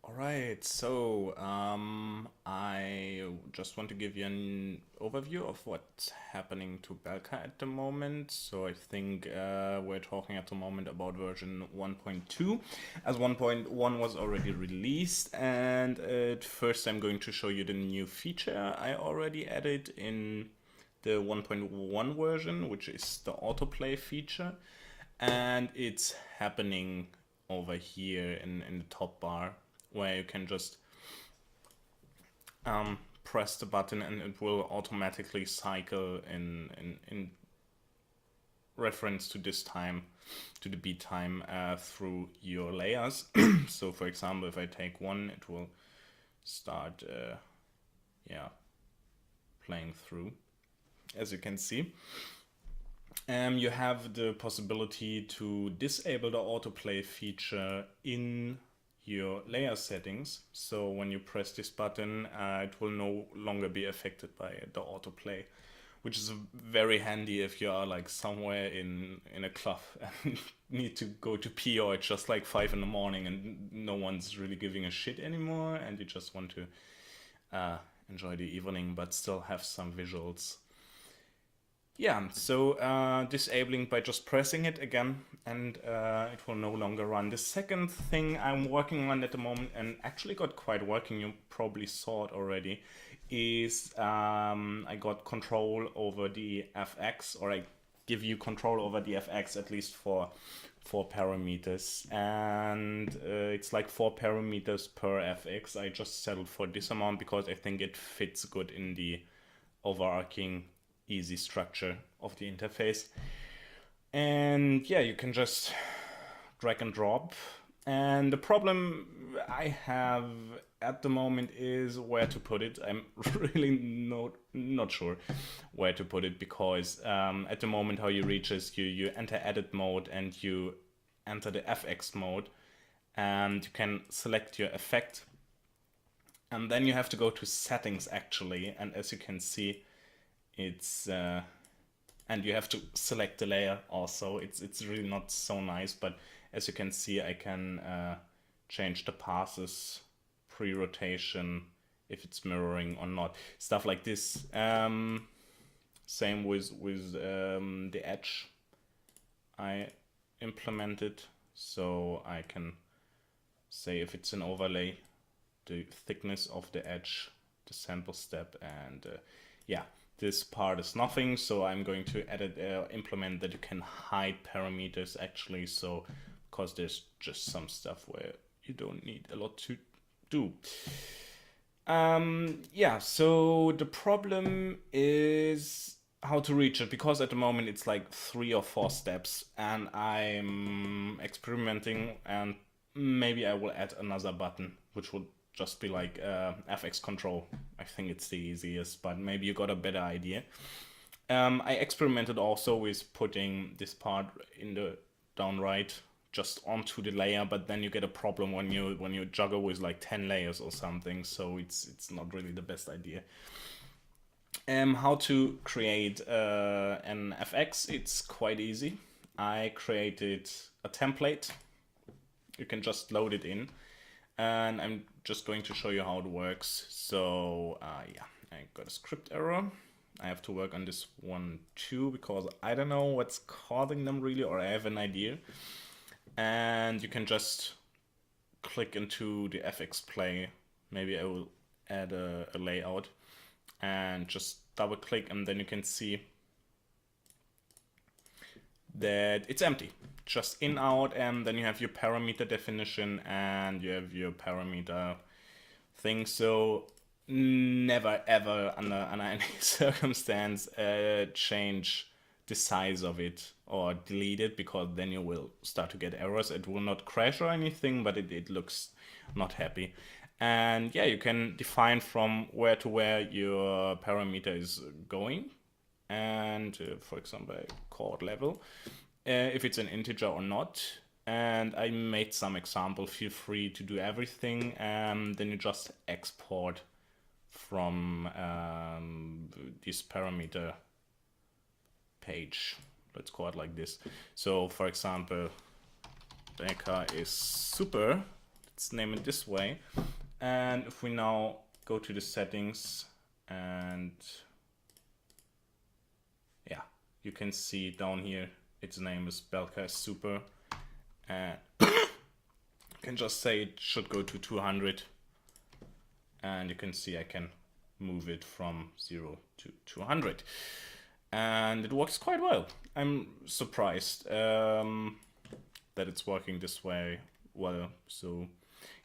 Alright, so I just want to give you an overview of what's happening to Belka at the moment. So I think we're talking at the moment about version 1.2, as 1.1 was already released. And at first I'm going to show you the new feature I already added in the 1.1 version, which is the autoplay feature. And it's happening over here in the top bar, where you can just press the button and it will automatically cycle in reference to this time, to the beat time through your layers. So for example, if I take one, it will start playing through, as you can see. You have the possibility to disable the autoplay feature in your layer settings. So when you press this button, it will no longer be affected by the autoplay, which is very handy if you are like somewhere in a club and need to go to pee, or it's just like 5 in the morning and no one's really giving a shit anymore, and you just want to enjoy the evening but still have some visuals. Yeah, so disabling by just pressing it again, and it will no longer run. The second thing I'm working on at the moment, and actually got quite working, you probably saw it already, is I got control over the FX, or I give you control over the FX at least for 4 parameters, and it's like 4 parameters per FX. I just settled for this amount because I think it fits good in the overarching easy structure of the interface. And yeah, you can just drag and drop. And the problem I have at the moment is where to put it. I'm really not sure where to put it, because at the moment how you reach is you enter edit mode and you enter the FX mode, and you can select your effect, and then you have to go to settings actually, and as you can see, it's and you have to select the layer also. It's really not so nice, but as you can see, I can change the passes, pre-rotation, if it's mirroring or not, stuff like this. Same with the edge I implemented, so I can say if it's an overlay, the thickness of the edge, the sample step, and yeah, this part is nothing, so I'm going to edit implement that you can hide parameters actually, so because there's just some stuff where you don't need a lot to do. Yeah, so the problem is how to reach it, because at the moment it's like 3 or 4 steps, and I'm experimenting, and maybe I will add another button which will just be like FX control. I think it's the easiest, but maybe you got a better idea. I experimented also with putting this part in the down right just onto the layer, but then you get a problem when you juggle with like 10 layers or something, so it's not really the best idea. How to create an FX? It's quite easy. I created a template. You can just load it in, and I'm just going to show you how it works. So yeah, I got a script error. I have to work on this one too, because I don't know what's causing them really, or I have an idea. And you can just click into the FX play. Maybe I will add a layout, and just double click, and then you can see that it's empty, just in, out, and then you have your parameter definition and you have your parameter thing. So never ever under any circumstance change the size of it or delete it, because then you will start to get errors. It will not crash or anything, but it looks not happy. And yeah, you can define from where to where your parameter is going, and for example chord level, if it's an integer or not. And I made some example. Feel free to do everything, and then you just export from this parameter page, let's call it like this. So for example, Belka is super, let's name it this way. And if we now go to the settings, and yeah, you can see down here, its name is Belka Super. And you can just say it should go to 200. And you can see I can move it from 0 to 200. And it works quite well. I'm surprised that it's working this way well. So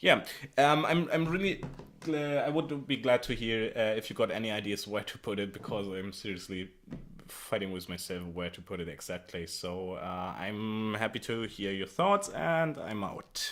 yeah, I'm really I would be glad to hear if you got any ideas where to put it, because I'm seriously fighting with myself where to put it exactly. So I'm happy to hear your thoughts, and I'm out.